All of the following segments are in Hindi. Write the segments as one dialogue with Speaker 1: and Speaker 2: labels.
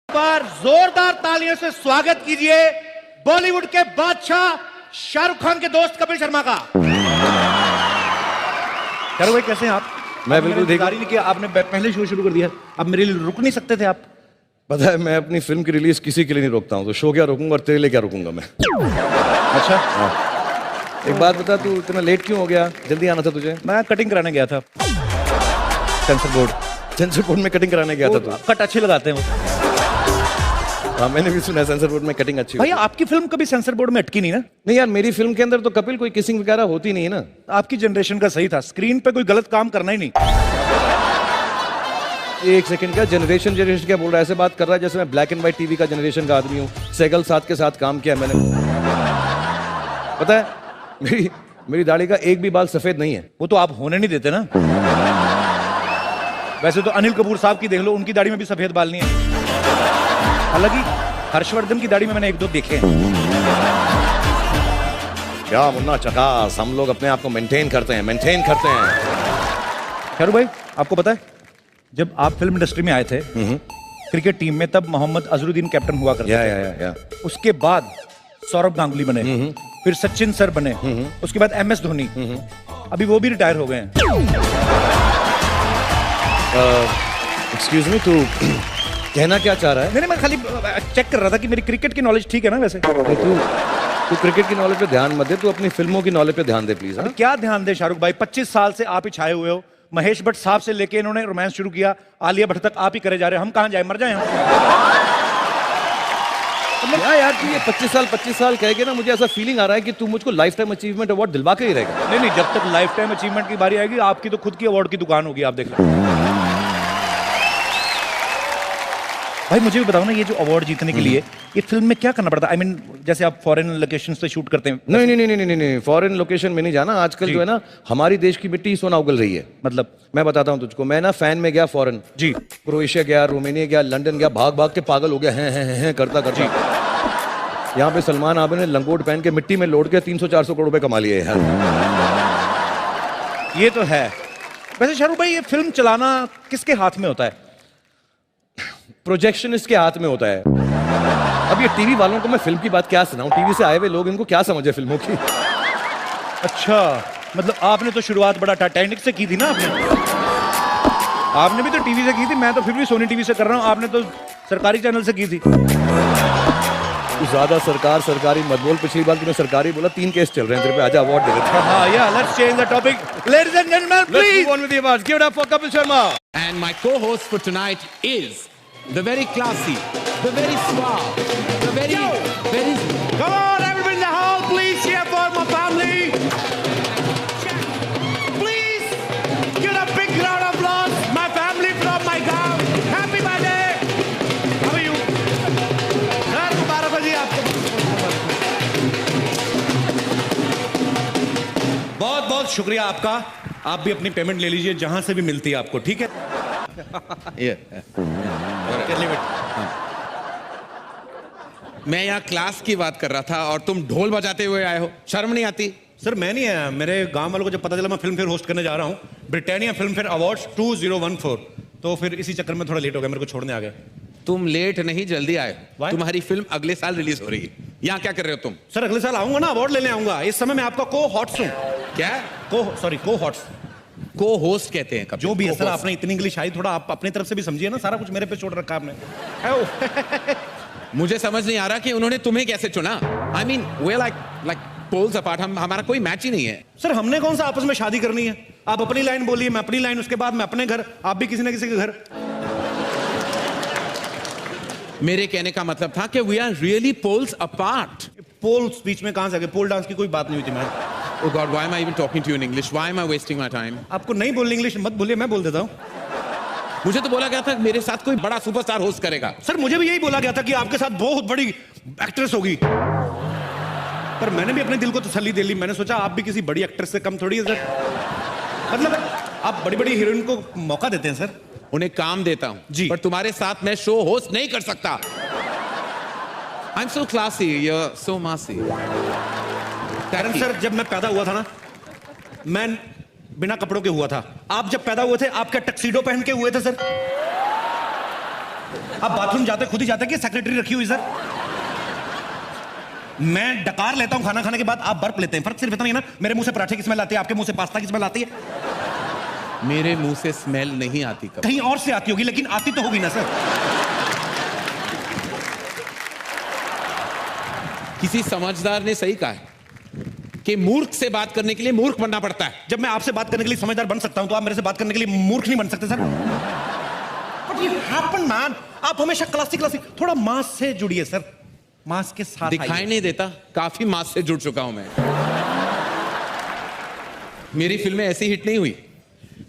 Speaker 1: पर जोरदार तालियों से स्वागत कीजिए बॉलीवुड के बादशाह शाहरुख खान के दोस्त कपिल शर्मा का। शाहरुख भाई कैसे हैं आप?
Speaker 2: मैं बिल्कुल ठीक हूं।
Speaker 1: नहीं किया आपने, पहले शो शुरू कर दिया। अब मेरे लिए रुक नहीं सकते थे आप?
Speaker 2: पता है मैं अपनी फिल्म की रिलीज किसी के लिए नहीं रोकता हूँ, तो शो क्या रोकूंगा और तेरे लिए क्या रोकूंगा मैं।
Speaker 1: अच्छा
Speaker 2: हाँ। एक बात बता, तू इतना लेट क्यों हो गया? जल्दी आना था तुझे।
Speaker 1: मैं कटिंग कराने गया था सेंसर बोर्ड।
Speaker 2: सेंसर बोर्ड में कटिंग कराने गया था तू?
Speaker 1: कट अच्छे लगाते हैं वो।
Speaker 2: हाँ मैंने भी सुना है सेंसर बोर्ड में कटिंग अच्छी
Speaker 1: भैया आपकी फिल्म कभी सेंसर बोर्ड में अटकी नहीं ना?
Speaker 2: नहीं यार, मेरी फिल्म के अंदर तो कपिल कोई किसिंग वगैरह होती नहीं है ना।
Speaker 1: आपकी जनरेशन का सही था, स्क्रीन पे कोई गलत काम करना ही नहीं।
Speaker 2: एक सेकंड, क्या जनरेशन जनरेशन क्या बोल रहा है? ऐसे बात कर रहा है जैसे मैं ब्लैक एंड व्हाइट टीवी का जनरेशन का आदमी हूँ। सैगल साथ के साथ काम किया मैंने। पता है मेरी दाढ़ी का एक भी बाल सफेद नहीं है।
Speaker 1: वो तो आप होने नहीं देते ना। वैसे तो अनिल कपूर साहब की देख लो, उनकी दाढ़ी में भी सफेद बाल नहीं है। हालांकि हर्षवर्धन की दाढ़ी में मैंने एक दो देखे हैं।
Speaker 2: क्या मुन्ना चकास, हम लोग अपने आप को मेंटेन करते हैं।
Speaker 1: शाहरुख भाई आपको पता है, जब आप फिल्म इंडस्ट्री में आए थे क्रिकेट टीम में, तब मोहम्मद अजहरुद्दीन कैप्टन हुआ करते थे।
Speaker 2: या।
Speaker 1: उसके बाद सौरभ गांगुली बने, फिर सचिन सर बने, उसके बाद MS धोनी, अभी वो भी रिटायर हो गए हैं।
Speaker 2: एक्सक्यूज मी, तू कहना क्या चाह रहा है?
Speaker 1: नहीं, मैं खाली चेक कर रहा था कि मेरी क्रिकेट की नॉलेज ठीक है ना। वैसे
Speaker 2: तू क्रिकेट की नॉलेज पे ध्यान मत दे, तू अपनी फिल्मों की नॉलेज पे ध्यान दे प्लीज। हाँ?
Speaker 1: क्या ध्यान दे शाहरुख भाई, 25 साल से आप ही छाए हुए हो। महेश भट्ट साहब से लेके इन्होंने रोमांस शुरू किया, आलिया भट्ट तक आप ही करे जा रहे हैं। हम कहां जाए, मर जाए हम?
Speaker 2: क्या यार, तू ये 25 साल कह के ना, मुझे ऐसा फीलिंग आ रहा है कि तू मुझको लाइफ टाइम अचीवमेंट अवार्ड दिलवा के ही रहेगा।
Speaker 1: नहीं, जब तक लाइफ टाइम अचीवमेंट की बारी आएगी, आपकी तो खुद की अवार्ड की दुकान होगी, आप देख लो। भाई मुझे भी बताओ ना, ये जो अवार्ड जीतने के लिए ये फिल्म में क्या करना पड़ता है? I mean, जैसे आप फॉरेन लोकेशन से शूट करते हैं।
Speaker 2: नहीं, फॉरेन लोकेशन में नहीं जाना। आजकल जो है ना, हमारी देश की मिट्टी सोना उगल रही है।
Speaker 1: मतलब
Speaker 2: मैं बताता हूँ तुझको, मैं ना फैन में गया फॉरेन
Speaker 1: जी,
Speaker 2: क्रोएशिया गया, रोमानिया गया, लंदन गया, भाग भाग के पागल हो गया हैं करता करता। यहाँ पे सलमान आबे ने लंगोट पहन के मिट्टी में लौट के 300-400 करोड़ रुपए कमा लिए हैं।
Speaker 1: ये तो है। वैसे शाहरुख भाई, ये फिल्म चलाना किसके हाथ में होता है?
Speaker 2: प्रोजेक्शनिस्ट के हाथ में होता है। अब ये टीवी वालों को मैं फिल्म की बात क्या सुनाऊं? टीवी से आए हुए लोग, इनको क्या समझ है फिल्मों की?
Speaker 1: अच्छा, मतलब आपने तो शुरुआत बड़ा टाइटैनिक से की थी ना। आपने भी तो टीवी से की थी, मैं तो फिर भी सोनी टीवी से कर रहा हूं। आपने तो सरकारी चैनल से की थी।
Speaker 2: ज्यादा सरकारी मत बोल। पिछली बार तूने सरकारी बोला, 3 केस चल रहे हैं तेरे पे। आजा अवार्ड दे देते हैं।
Speaker 1: हाँ, या let's change the topic. Ladies and gentleman, please
Speaker 2: move on with the awards. Give it up for Kapil Sharma.
Speaker 3: And my co-host for tonight is the very classy, the very suave, the very...
Speaker 1: Come on, everybody in the hall, please cheer for my family. Please give a big round of applause. My family from my town. Happy birthday. How are you? Sir, मुबारक हो जी आपको। बहुत बहुत शुक्रिया आपका। आप भी अपनी पेमेंट ले लीजिए, जहां से भी मिलती है आपको, ठीक है?
Speaker 3: मैं यहाँ क्लास की बात कर रहा था और तुम ढोल बजाते हुए आए हो, शर्म नहीं आती?
Speaker 1: सर मैं नहीं आया, मेरे गांव वालों को जब पता चला मैं फिल्म फेयर होस्ट करने जा रहा हूँ, ब्रिटानिया फिल्म फेयर अवार्ड्स 2014, तो फिर इसी चक्कर में थोड़ा लेट हो गया, मेरे को छोड़ने आ गए।
Speaker 3: तुम लेट नहीं, जल्दी आए। तुम्हारी फिल्म अगले साल रिलीज हो रही है। यहाँ क्या कर रहे हो तुम?
Speaker 1: सर अगले साल आऊंगा ना, अवार्ड लेने आऊंगा। इस समय मैं आपका को हॉट्स हूँ।
Speaker 3: क्या?
Speaker 1: को हॉट्स,
Speaker 3: को होस्ट कहते हैं।
Speaker 1: जो भी है सर, आपने इतनी इंग्लिश आई, थोड़ा आप अपनी तरफ से भी समझिए ना। सारा कुछ मेरे पे छोड़ रखा आपने।
Speaker 3: मुझे समझ नहीं आ रहा कि उन्होंने तुम्हें कैसे चुना। I mean, we're like poles apart. हमारा कोई मैच ही नहीं है।
Speaker 1: सर हमने कौन सा आपस में शादी करनी है? आप अपनी लाइन बोलिए, मैं अपनी लाइन, उसके बाद मैं अपने घर, आप भी किसी ना किसी के घर।
Speaker 3: मेरे कहने का मतलब था कि we are really poles apart.
Speaker 1: Poles बीच में कहां से आ गए? पोल डांस की कोई बात नहीं हुई थी। मैं
Speaker 3: Oh God, why am I even talking to you in English? Why am I wasting my time?
Speaker 1: आपको नहीं बोलनी इंग्लिश मत बोलिए, मैं बोल देता हूँ।
Speaker 3: मुझे तो बोला गया था मेरे साथ कोई बड़ा सुपरस्टार होस्ट करेगा।
Speaker 1: सर मुझे भी यही बोला गया था कि आपके साथ बहुत बड़ी एक्ट्रेस होगी, पर मैंने भी अपने दिल को तसल्ली दे ली। मैंने सोचा आप भी किसी बड़ी एक्ट्रेस से कम थोड़ी है सर। मतलब आप बड़ी बड़ी हीरोइन को मौका देते हैं सर।
Speaker 3: उन्हें काम देता हूं
Speaker 1: जी,
Speaker 3: पर तुम्हारे साथ मैं शो होस्ट नहीं कर सकता। I'm so classy, you're so massy.
Speaker 1: कारण सर जब मैं पैदा हुआ था ना, मैं बिना कपड़ों के हुआ था। आप जब पैदा हुए थे, आप क्या टक्सीडो पहन के हुए थे सर? आप बाथरूम जाते खुद ही जाते कि सेक्रेटरी रखी हुई सर? मैं डकार लेता हूं खाना खाने के बाद, आप बर्फ लेते हैं। फर्क सिर्फ इतना ही है ना, मेरे मुंह से पराठे की स्मेल आती है, आपके मुंह से पास्ता की स्मेल आती है।
Speaker 3: मेरे मुंह से स्मेल नहीं आती कभी।
Speaker 1: कहीं और से आती होगी, लेकिन आती तो होगी ना सर।
Speaker 3: किसी समझदार ने सही कहा है कि मूर्ख से बात करने के लिए मूर्ख बनना पड़ता है।
Speaker 1: जब मैं आपसे बात करने के लिए समझदार बन सकता हूं, तो आप मेरे से बात करने के लिए मूर्ख नहीं बन सकते sir. But you happen, man. आप हमेशा क्लासिक थोड़ा मास से जुड़िए सर, मास के साथ
Speaker 3: दिखाई
Speaker 1: आइए।
Speaker 3: नहीं देता, काफी मास से जुड़ चुका हूं मैं। मेरी फिल्में ऐसी हिट नहीं हुई,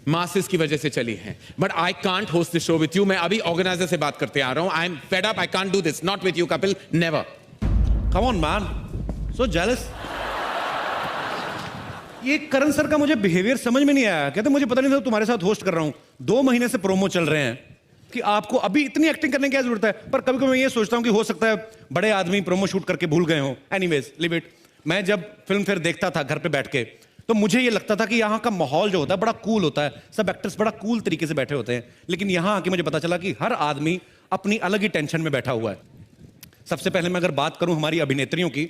Speaker 3: मासेस की वजह से चली हैं। But I can't host this show with you. मैं अभी ऑर्गेनाइजर से बात करते आ रहा हूं। I am fed up, I can't do this, not with you Kapil, never.
Speaker 1: Come on, man. So jealous. ये करण सर का मुझे बिहेवियर समझ में नहीं आया। कहते मुझे पता नहीं था तुम्हारे साथ होस्ट कर रहा हूं। 2 महीने से प्रोमो चल रहे हैं कि आपको अभी इतनी एक्टिंग करने की क्या जरूरत है। पर कभी कभी मैं ये सोचता हूं कि हो सकता है बड़े आदमी प्रोमो शूट करके भूल गए हो। Anyways, live it. मैं जब फिल्म फिर देखता था घर पे बैठ के, तो मुझे ये लगता था कि यहाँ का माहौल जो होता है बड़ा कूल होता है, सब एक्टर्स बड़ा कूल तरीके से बैठे होते हैं। लेकिन यहाँ आके मुझे पता चला कि हर आदमी अपनी अलग ही टेंशन में बैठा हुआ है। सबसे पहले मैं अगर बात करूं हमारी अभिनेत्रियों की,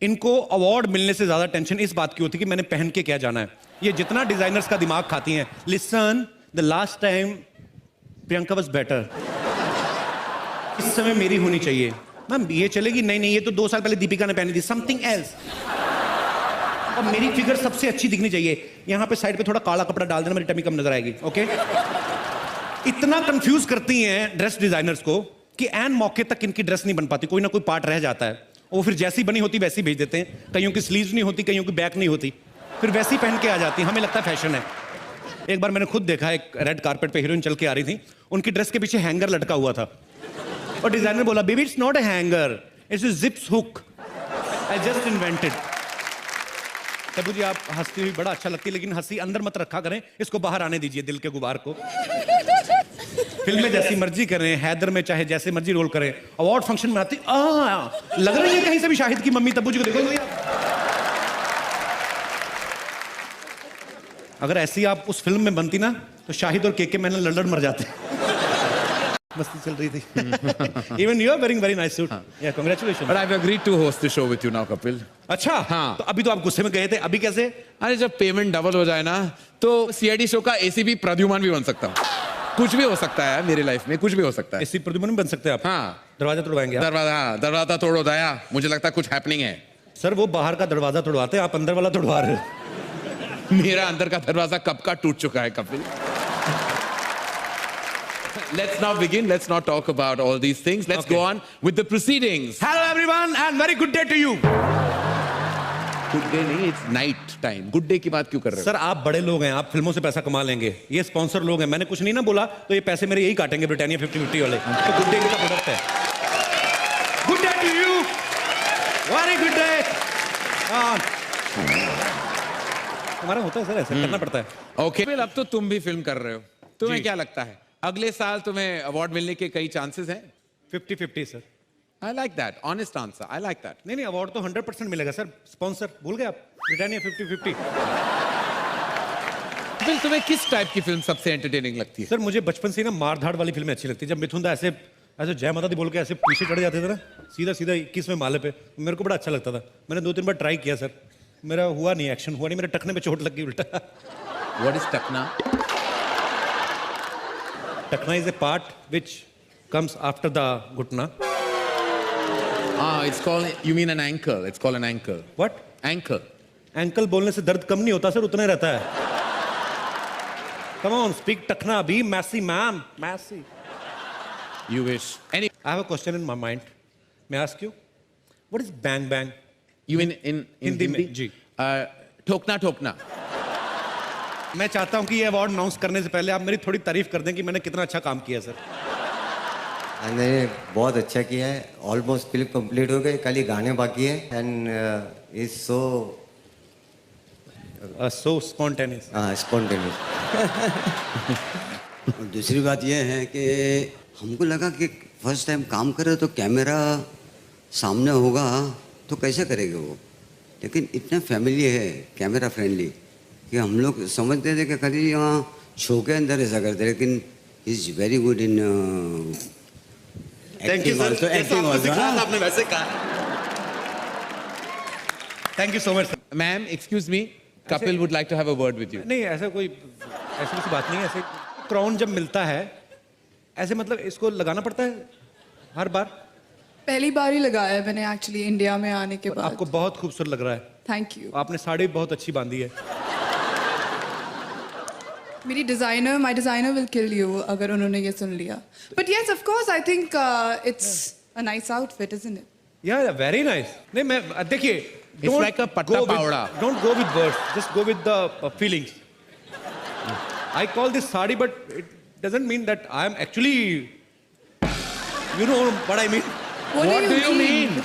Speaker 1: इनको अवार्ड मिलने से ज्यादा टेंशन इस बात की होती है कि मैंने पहन के क्या जाना है। ये जितना डिजाइनर्स का दिमाग खाती हैं। Listen, the last time Priyanka was better, इस समय मेरी होनी चाहिए। मैम ये चलेगी? नहीं नहीं, ये तो 2 साल पहले दीपिका ने पहनी थी, समथिंग एल्स। अब मेरी फिगर सबसे अच्छी दिखनी चाहिए। यहां पे साइड पे थोड़ा काला कपड़ा डाल देना, मेरी टमी कम नजर आएगी। ओके, इतना कंफ्यूज करती हैं ड्रेस डिजाइनर्स को कि एन मौके तक इनकी ड्रेस नहीं बन पाती, कोई ना कोई पार्ट रह जाता है। वो फिर जैसी बनी होती वैसी भेज देते हैं। कईयों की स्लीव्स नहीं होती, कईयों की बैक नहीं होती, फिर वैसी पहन के आ जाती। हमें लगता है फैशन है। एक बार मैंने खुद देखा, एक रेड कारपेट पे हीरोइन चल के आ रही थी, उनकी ड्रेस के पीछे हैंगर लटका हुआ था और डिजाइनर बोला, baby it's not a hanger, it's a zips hook, I just invented. Tabu ji आप हंसती हुई बड़ा अच्छा लगती है, लेकिन हंसी अंदर मत रखा करें, इसको बाहर आने दीजिए, दिल के गुबार को। फिल्म में जैसी मर्जी करें, हैदर में चाहे जैसे मर्जी रोल करें, अवार्ड फंक्शन में आती लग रही है कहीं से भी शाहिद की मम्मी। तब्बू जी को देखो, अगर ऐसी आप उस फिल्म में बनती ना, तो शाहिद और केके मैंने लड़ मर जाते। मस्ती चल रही थी। Even you are wearing very nice suit. Yeah, congratulations.
Speaker 3: But I've agreed to host the show with you now, Kapil.
Speaker 1: अच्छा,
Speaker 3: हाँ।
Speaker 1: तो अभी तो आप गुस्से में गए थे, अभी कैसे?
Speaker 3: अरे जब पेमेंट डबल हो जाए ना, तो सीआईडी शो का एसीपी प्रद्युमन भी बन सकता हूँ। कुछ भी हो सकता है मेरी लाइफ में, कुछ भी हो सकता है।
Speaker 1: ऐसी प्रद्युमन बन सकते हैं आप?
Speaker 3: हाँ।
Speaker 1: दरवाजा तोड़वाएंगे आप?
Speaker 3: दरवाजा तोड़ो दया, मुझे लगता है कुछ हैपनिंग है।
Speaker 1: सर वो बाहर का दरवाजा तोड़वाते हैं, आप अंदर वाला तोड़वा रहे हो।
Speaker 3: मेरा अंदर का दरवाजा कब का टूट चुका है Kapil. Let's now begin. Let's not talk about all these things. Let's go on with the proceedings.
Speaker 1: Hello everyone and very good day to you.
Speaker 3: Good day नहीं, it's night time. Good day की बात क्यों कर रहे हो?
Speaker 1: सर आप बड़े लोग हैं, आप फिल्मों से पैसा कमा लेंगे, ये स्पॉन्सर लोग हैं, मैंने कुछ नहीं ना बोला तो ये पैसे मेरे यही काटेंगे, ब्रिटानिया 50-50 वाले। तो गुड डे का प्रोडक्ट है। Good day to you, very good day. हमारा होता है सर, ऐसा करना पड़ता है।
Speaker 3: Okay. अब तो तुम भी फिल्म कर रहे हो, तुम्हें क्या लगता है अगले साल तुम्हें अवार्ड मिलने के कई चांसेस हैं?
Speaker 1: 50-50 sir.
Speaker 3: I like that. Honest answer. I like that.
Speaker 1: नहीं अवार्ड तो 100% मिलेगा सर। स्पॉन्सर भूल गए आप, ब्रिटानिया 50-50।
Speaker 3: फिर तुम्हें किस टाइप की फिल्म सबसे एंटरटेनिंग लगती है?
Speaker 1: सर मुझे बचपन से ही ना मार धाड़ वाली फिल्में अच्छी लगती है। जब मिथुन दा ऐसे जय माता दी बोल के ऐसे पीछे चढ़ जाते थे ना, सीधा 21वें माले पे, मेरे को बड़ा अच्छा लगता था। मैंने 2-3 बार ट्राई किया सर, मेरा हुआ नहीं, एक्शन हुआ नहीं, मेरे टखने पे चोट लग गई उल्टा।
Speaker 3: What is टकना?
Speaker 1: टखना is a part which comes after the घुटना।
Speaker 3: It's called, you mean an ankle. It's called an ankle.
Speaker 1: What?
Speaker 3: Ankle.
Speaker 1: Ankle बोलने से दर्द कम नहीं होता सर, उतना ही रहता है। Come on, speak टखना अभी, मैसी मैम, मैसी।
Speaker 3: You wish. Any,
Speaker 1: I have a question in my mind. May I ask you? What is bang bang?
Speaker 3: you mean in
Speaker 1: Hindi में, जी।
Speaker 3: ठोकना ठोकना।
Speaker 1: मैं चाहता हूं कि ये अवार्ड अनाउंस करने से पहले आप मेरी थोड़ी तारीफ कर दें कि मैंने कितना अच्छा काम किया सर।
Speaker 4: मैंने बहुत अच्छा किया है, ऑलमोस्ट फिल्म कंप्लीट हो गई, खाली गाने बाकी है and is so
Speaker 1: so spontaneous.
Speaker 4: Spontaneous.
Speaker 5: दूसरी बात यह है कि हमको लगा कि फर्स्ट टाइम काम करे तो कैमरा सामने होगा तो कैसे करेंगे वो, लेकिन इतना फैमिली है, कैमरा फ्रेंडली, कि हम लोग समझते थे कि खाली यहाँ शो के अंदर ऐसा करते, लेकिन is very good in
Speaker 1: thank you sir.
Speaker 5: Acting also
Speaker 1: आपने वैसे कहा। Thank you so much.
Speaker 3: Ma'am excuse me, Kapil would like to have a word with you.
Speaker 1: नहीं ऐसा कोई ऐसी किसी बात नहीं है। ऐसे क्राउन जब मिलता है ऐसे मतलब इसको लगाना पड़ता है हर बार?
Speaker 6: पहली बार ही लगाया है मैंने एक्चुअली इंडिया में आने के बाद।
Speaker 1: आपको बहुत खूबसूरत लग रहा है।
Speaker 6: Thank you.
Speaker 1: आपने साड़ी बहुत अच्छी बांधी है।
Speaker 6: मेरी designer, my designer will kill you अगर उन्होंने ये सुन लिया। But yes of course I think it's a nice outfit, isn't it?
Speaker 1: या वेरी नाइस। नहीं मैं देखिए,
Speaker 3: It's like a patta pawda.
Speaker 1: Don't go with words, just go with the feelings. I call this sari, but it doesn't mean that I am actually, you know what I mean?
Speaker 3: What do you mean?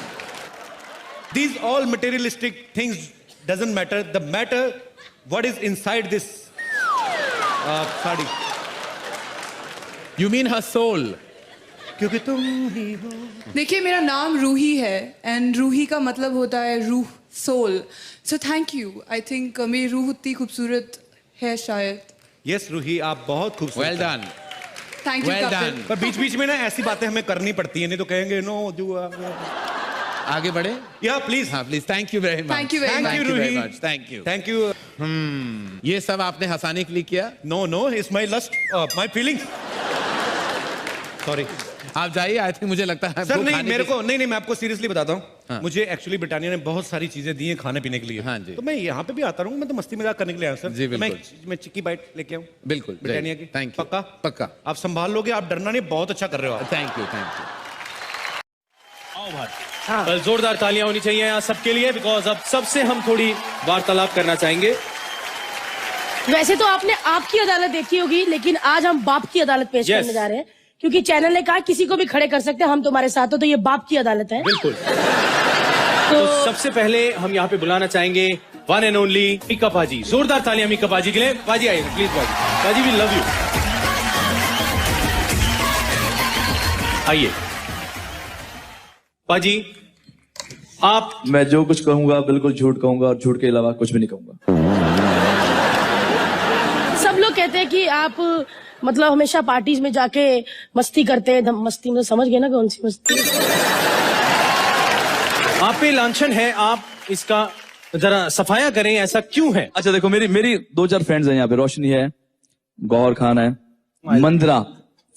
Speaker 1: These all materialistic things doesn't matter. The matter what is inside this sari.
Speaker 3: You mean her soul?
Speaker 1: क्योंकि तुम ही हो।
Speaker 6: देखिए मेरा नाम रूही है एंड रूही का मतलब होता है रूह, soul. So thank you. I think मेरी रूह उतनी खूबसूरत है शायद।
Speaker 1: यस रूही, आप बहुत खूबसूरत
Speaker 3: Well
Speaker 1: हैं।
Speaker 3: done.
Speaker 6: Thank you
Speaker 3: Well
Speaker 6: Kapil.
Speaker 3: done.
Speaker 1: पर बीच बीच में ना ऐसी बातें हमें करनी पड़ती है, नहीं तो कहेंगे नो डू।
Speaker 3: आगे बढ़े?
Speaker 1: या प्लीज।
Speaker 3: हाँ please. Thank you very much.
Speaker 6: Thank you very
Speaker 1: thank
Speaker 6: much.
Speaker 1: You
Speaker 3: Thank you very
Speaker 1: Ruhi.
Speaker 3: much. Thank you.
Speaker 1: Thank you.
Speaker 3: ये सब आपने हंसाने के लिए किया?
Speaker 1: No no, it's my lust, my feelings. Sorry
Speaker 3: आप जाइए। आई थिंक मुझे लगता है
Speaker 1: सर
Speaker 3: आपको
Speaker 1: नहीं
Speaker 3: खाने
Speaker 1: मेरे
Speaker 3: की-
Speaker 1: को नहीं मैं आपको सीरियसली बताता हूँ।
Speaker 3: हाँ।
Speaker 1: मुझे एक्चुअली ब्रिटानिया ने बहुत सारी चीजें दी हैं खाने पीने के लिए।
Speaker 3: हाँ जी।
Speaker 1: तो मैं यहाँ पे भी आता रहूँ, मैं तो मस्ती मजाक करने के लिए आया सर।
Speaker 3: जी,
Speaker 1: तो
Speaker 3: बिल्कुल।
Speaker 1: मैं चिक्की बाइट लेके आऊँ
Speaker 3: बिल्कुल
Speaker 1: ब्रिटानिया की।
Speaker 3: Thank you.
Speaker 1: पक्का
Speaker 3: पक्का।
Speaker 1: आप संभाल लोगे, आप डरना नहीं, बहुत अच्छा कर रहे हो आप।
Speaker 3: Thank you thank you.
Speaker 7: कल जोरदार तालियां होनी चाहिए यहाँ सबके लिए, बिकॉज अब सबसे हम थोड़ी वार्तालाप करना चाहेंगे।
Speaker 8: वैसे तो आपने आपकी अदालत देखी होगी, लेकिन आज हम बाप की अदालत पेश
Speaker 7: Yes.
Speaker 8: करने जा रहे हैं, क्योंकि चैनल ने कहा किसी को भी खड़े कर सकते हैं, हम तुम्हारे साथ हो, तो ये बाप की अदालत है।
Speaker 7: बिल्कुल। तो सबसे पहले हम यहाँ पे बुलाना चाहेंगे वन एंड ओनली मीका पाजी। जोरदार तालियां मीका पाजी के लिए। पाजी आइए प्लीज। पाजी वी लव यू। आइए पाजी, आप
Speaker 9: मैं जो कुछ कहूंगा बिल्कुल झूठ कहूंगा और झूठ के अलावा कुछ भी नहीं कहूंगा।
Speaker 8: सब लोग कहते हैं कि आप मतलब हमेशा पार्टीज में जाके मस्ती करते हैं। मस्ती में समझ गए ना कौन सी मस्ती।
Speaker 7: आप पे लांछन है, आप इसका जरा सफाया करें, ऐसा क्यों है?
Speaker 9: अच्छा देखो, मेरी 2-4 फ्रेंड्स हैं यहाँ पे। रोशनी है, गौहर खान है, मंदरा,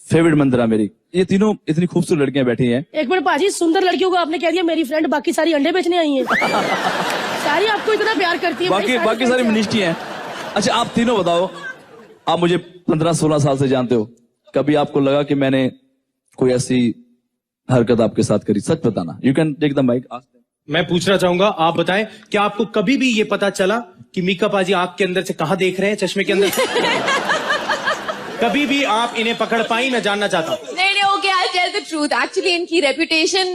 Speaker 9: फेवरेट मंदरा मेरी। ये तीनों इतनी खूबसूरत लड़कियां बैठी हैं।
Speaker 8: एक मिनट पाजी, सुंदर लड़कियों को आपने कह दिया मेरी फ्रेंड, बाकी सारी अंडे बेचने आई हैं। सारी आपको इतना प्यार करती है।
Speaker 9: बाकी सारी मिनिस्ट्री हैं। अच्छा आप तीनों बताओ, आप मुझे 15-16 साल से जानते हो, कभी आपको लगा कि मैंने कोई ऐसी हरकत आपके साथ करी? सच बताना। You can take the mic.
Speaker 7: मैं पूछना चाहूंगा, आप बताएं, क्या आपको कभी भी ये पता चला कि मीका पाजी आंख के अंदर से कहां देख रहे हैं, चश्मे के अंदर से? कभी भी आप इन्हें पकड़ पाई? मैं जानना चाहता हूँ।
Speaker 10: नहीं okay, I tell the truth. Actually इनकी रेपुटेशन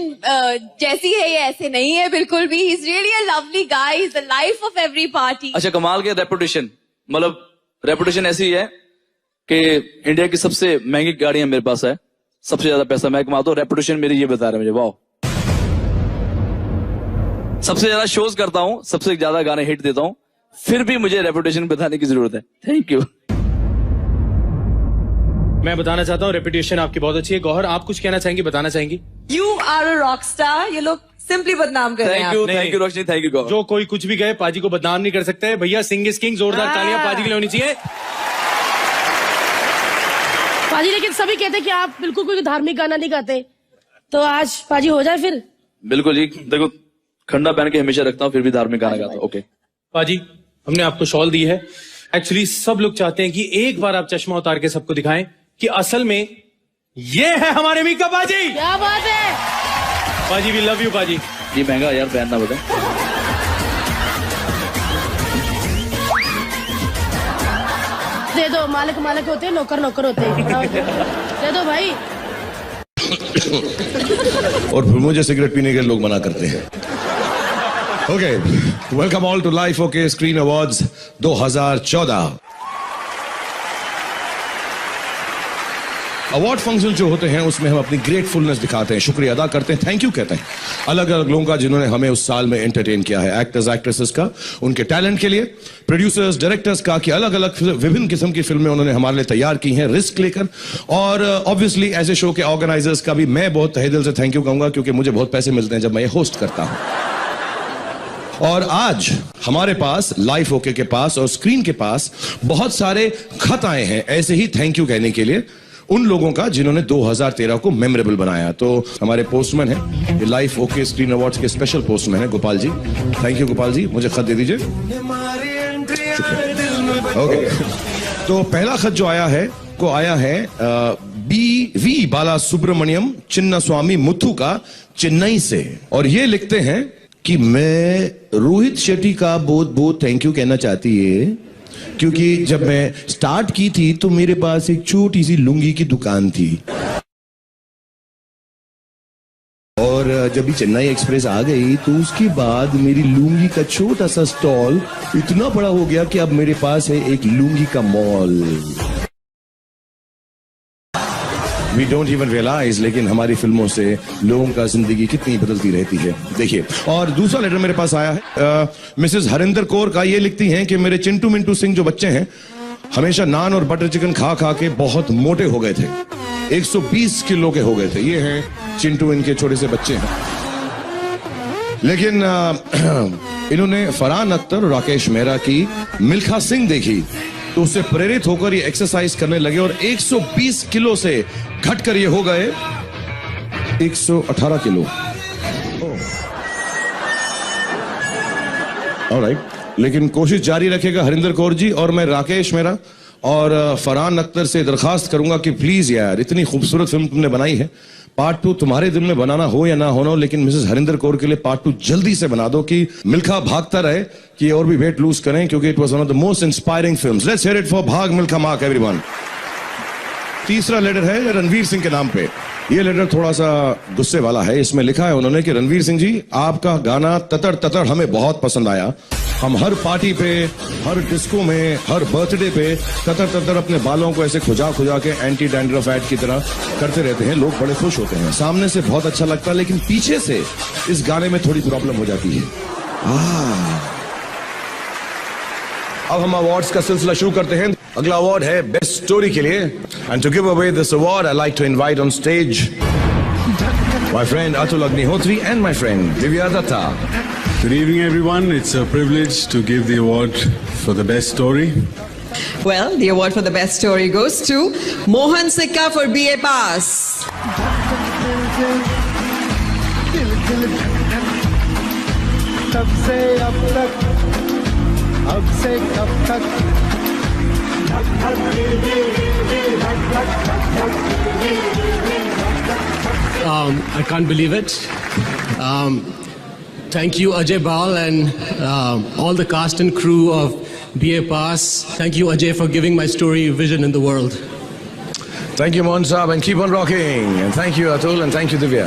Speaker 10: जैसी है ये ऐसे नहीं है बिल्कुल भी। He is really a lovely guy, he is the life of every party.
Speaker 9: अच्छा कमाल के रेपुटेशन, मतलब रेपुटेशन ऐसी है कि इंडिया की सबसे महंगी गाड़ियां मेरे पास है, सबसे ज्यादा पैसा मैं कमाता हूँ। रेपुटेशन मेरी ये बता रहा है मुझे। वाह। सबसे ज्यादा शोज करता हूँ, सबसे ज्यादा गाने हिट देता हूँ, फिर भी मुझे रेपुटेशन बताने की जरूरत है। Thank you.
Speaker 7: मैं बताना चाहता हूँ रेपुटेशन आपकी बहुत अच्छी है। गौहर, आप कुछ कहना चाहेंगी, बताना चाहेंगी?
Speaker 10: You are a rock star. ये लोग सिंपली बदनाम कर रहे हैं।
Speaker 9: Thank you Roshni, thank you Gauhar.
Speaker 7: जो कोई कुछ भी कहे, पाजी को बदनाम नहीं कर सकते। भैया सिंग इज किंग, जोरदार तालियां पाजी के लिए होनी चाहिए।
Speaker 8: पाजी लेकिन सभी कहते हैं कि आप बिल्कुल कोई धार्मिक गाना नहीं गाते, तो आज पाजी हो जाए फिर।
Speaker 9: बिल्कुल जी, देखो खंडा पहन के हमेशा रखता हूँ, फिर भी धार्मिक गाना गाता हूँ। ओके
Speaker 7: पाजी, हमने आपको शॉल दी है। एक्चुअली सब लोग चाहते हैं कि एक बार आप चश्मा उतार के सबको दिखाएं कि असल में ये है हमारे मीका पाजी।
Speaker 8: क्या बात है
Speaker 7: पाजी, वी लव यू पाजी।
Speaker 9: ये महंगा यार, पहनना बता।
Speaker 8: दे दो, मालिक मालिक होते हैं, नौकर नौकर होते हैं। दे दो भाई।
Speaker 11: और फिर मुझे सिगरेट पीने के लोग मना करते हैं। Okay, welcome all to Life OK Screen Awards 2014। Award function जो होते हैं उसमें हम अपनी ग्रेटफुलनेस दिखाते हैं, शुक्रिया अदा करते हैं, थैंक यू कहते हैं अलग अलग लोगों का जिन्होंने हमें उस साल में एंटरटेन किया है, एक्टर्स एक्ट्रेसेस का उनके टैलेंट के लिए, प्रोड्यूसर्स डायरेक्टर्स का कि अलग अलग विभिन्न किस्म की फिल्में उन्होंने हमारे लिए तैयार की हैं रिस्क लेकर, और ऑब्वियसली ऐसे शो के ऑर्गेनाइजर्स का भी मैं बहुत तहे दिल से थैंक यू कहूंगा क्योंकि मुझे बहुत पैसे मिलते हैं जब मैं ये होस्ट करता हूं। और आज हमारे पास लाइफ ओके के पास और स्क्रीन के पास बहुत सारे खत आए हैं ऐसे ही थैंक यू कहने के लिए उन लोगों का जिन्होंने 2013 को मेमोरेबल बनाया। तो हमारे पोस्टमैन हैं, ये लाइफ ओके स्क्रीन अवार्ड्स के स्पेशल पोस्टमैन हैं गोपाल जी। थैंक यू गोपाल जी, मुझे खत दे दीजिए। ओके, तो पहला खत जो आया है BV बाला सुब्रमण्यम चिन्ना स्वामी मुथु का चेन्नई से, और ये लिखते हैं कि मैं रोहित शेट्टी का बहुत बहुत थैंक यू कहना चाहती है क्योंकि जब मैं स्टार्ट की थी तो मेरे पास एक छोटी सी लुंगी की दुकान थी, और जब भी चेन्नई एक्सप्रेस आ गई तो उसके बाद मेरी लुंगी का छोटा सा स्टॉल इतना बड़ा हो गया कि अब मेरे पास है एक लुंगी का mall. We don't even realize, लेकिन हमारी फिल्मों से लोगों का जिंदगी कितनी बदलती रहती है। देखिए, और दूसरा लेटर मेरे पास आया है मिसेस हरिंदर कौर का। ये लिखती हैं कि मेरे चिंटू मिंटू सिंह जो बच्चे हैं हमेशा नान और बटर चिकन खा खा के बहुत मोटे हो गए थे, 120 किलो के हो गए थे। ये हैं चिंटू, इनके छोटे से बच्चे हैं। लेकिन इन्होंने फरहान अख्तर और राकेश मेहरा की मिल्खा सिंह देखी तो उससे प्रेरित होकर ये एक्सरसाइज करने लगे और 120 किलो से घटकर ये हो गए 118 किलो। ऑलराइट, लेकिन कोशिश जारी रखेगा हरिंदर कौर जी, और मैं राकेश मेहरा और फरहान अख्तर से दरखास्त करूंगा कि प्लीज यार, इतनी खूबसूरत फिल्म तुमने बनाई है, पार्ट 2 तुम्हारे दिल में बनाना हो या ना होना हो, लेकिन मिसेस हरिंदर कौर के लिए पार्ट 2 जल्दी से बना दो कि मिल्खा भागता रहे कि और भी वेट लूज करें, क्योंकि it was one of the most inspiring films. Let's hear it for भाग मिल्खा मार्क एवरीवन। तीसरा लेटर है रणवीर सिंह के नाम पे। ये लेटर थोड़ा सा गुस्से वाला है। इसमें लिखा है उन्होंने कि रणवीर सिंह जी, आपका गाना ततर ततर हमें बहुत पसंद आया। हम हर पार्टी पे, हर डिस्को में, हर बर्थडे पे ततर ततर अपने बालों को ऐसे खुजा खुजा के एंटी डैंड्रफ एड की तरह करते रहते हैं, लोग बड़े खुश होते हैं। सामने से बहुत अच्छा लगता है, लेकिन पीछे से इस गाने में थोड़ी प्रॉब्लम हो जाती है। अब हम अवार्ड्स का सिलसिला शुरू करते हैं। अगला अवार्ड है बेस्ट स्टोरी के लिए, and to give away this award I like to invite on stage my friend Atul Agnihotri and my friend Divya Dutta.
Speaker 12: Good evening, everyone. It's a privilege to give the award for the best story.
Speaker 13: Well, the award for the best story goes to Mohan Sikka for BA Pass.
Speaker 14: तब से अब तक, अब से कब तक,
Speaker 15: I can't believe it. Thank you, Ajay Bal, and all the cast and crew of BA Pass. Thank you, Ajay, for giving my story vision in the world.
Speaker 11: Thank you, Mohan Saab, and keep on rocking. And thank you, Atul, and thank you, Divya.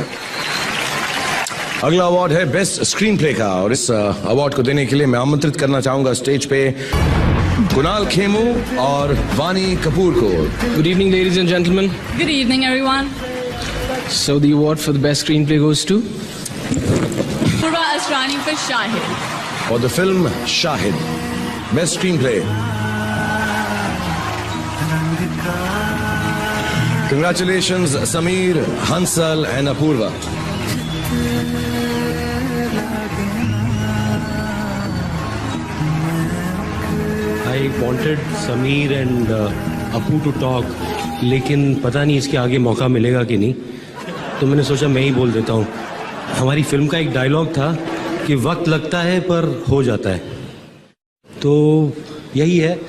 Speaker 11: अगला अवार्ड है बेस्ट स्क्रीन प्ले का, और इस अवार्ड को देने के लिए मैं आमंत्रित करना चाहूंगा स्टेज पे कुणाल खेमू और वानी कपूर को।
Speaker 15: Good evening, ladies and gentlemen.
Speaker 16: Good evening, everyone.
Speaker 15: So the award for the best screenplay goes to
Speaker 16: Purva Asrani for Shahid.
Speaker 11: For the film Shahid, best screenplay. Congratulations, Sameer, Hansal, and Apurva.
Speaker 17: I wanted Sameer and Apu to talk, लेकिन पता नहीं इसके आगे मौका मिलेगा कि नहीं, तो मैंने सोचा मैं ही बोल देता हूँ। हमारी फिल्म का एक डायलॉग था कि वक्त लगता है पर हो जाता है, तो यही है,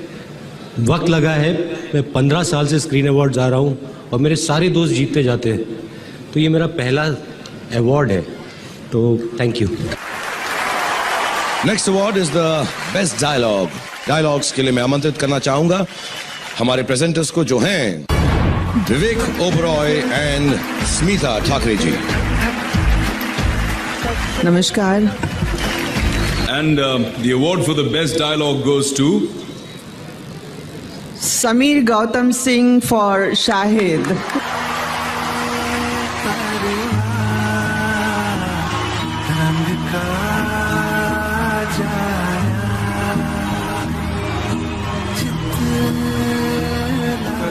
Speaker 17: वक्त लगा है। मैं 15 साल से स्क्रीन अवार्ड जा रहा हूँ और मेरे सारे दोस्त जीतते जाते हैं, तो ये मेरा पहला अवार्ड है, तो thank you.
Speaker 11: Next award is the best dialogue. Dialogues के लिए मैं आमंत्रित करना चाहूंगा हमारे प्रेजेंटर्स को, जो हैं विवेक ओबरॉय एंड स्मिता ठाकरे जी।
Speaker 13: नमस्कार।
Speaker 18: And the award for the best dialogue goes to
Speaker 13: Sameer Gautam Singh for Shahid.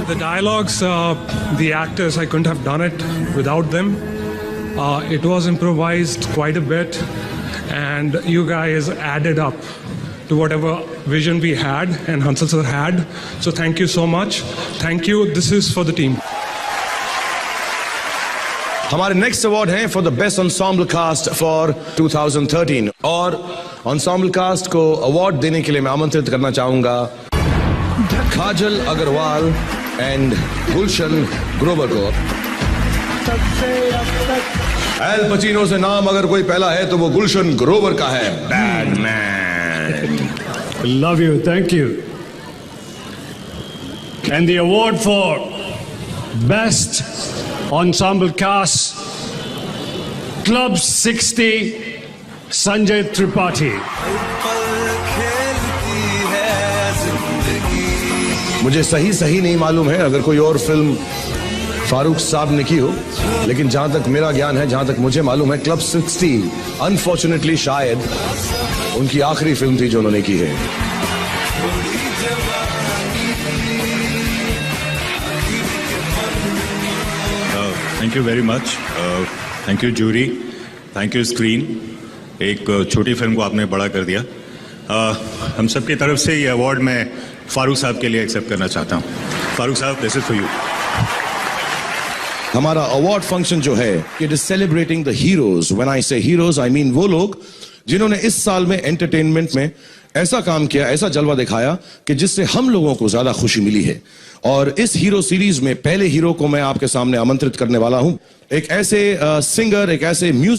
Speaker 18: The dialogues, the actors, I couldn't have done it without them. It was improvised quite a bit, and you guys added up to whatever vision we had and Hansal sir had. So thank you so much. Thank you. This is for the team.
Speaker 11: हमारे नेक्स्ट अवार्ड हैं for the best ensemble cast for 2013 और ensemble कास्ट को अवार्ड देने के लिए मैं आमंत्रित करना चाहूंगा काजल अग्रवाल एंड गुलशन ग्रोवर को। एल पचीनो से नाम अगर कोई पहला है तो वो गुलशन ग्रोवर का है। Badman.
Speaker 12: Love you, thank you. And the award for Best Ensemble Cast, Club 60, Sanjay Tripathi.
Speaker 11: मुझे सही नहीं मालूम है अगर कोई और फिल्म फारूक साहब ने की हो, लेकिन जहां तक मेरा ज्ञान है, जहां तक मुझे मालूम है, क्लब 60 अनफॉर्चुनेटली शायद उनकी आखिरी फिल्म थी जो उन्होंने की है।
Speaker 19: Thank you very much. Thank you jury, thank you screen. एक छोटी फिल्म को आपने बड़ा कर दिया। हम सब की तरफ से ये अवार्ड मैं फारूक साहब के लिए एक्सेप्ट करना चाहता हूँ। फारूक साहब, दिस इज फॉर यू।
Speaker 11: हमारा अवार्ड फंक्शन जो है, it is celebrating the heroes. When I से हीरोज आई मीन वो लोग जिन्होंने इस साल में एंटरटेनमेंट में ऐसा काम किया, ऐसा जलवा दिखाया कि जिससे हम लोगों को ज्यादा खुशी मिली है। और इस हीरो सीरीज में पहले हीरो को मैं आपके सामने आमंत्रित करने वाला हूं, एक ऐसे सिंगर, एक ऐसे म्यूजिक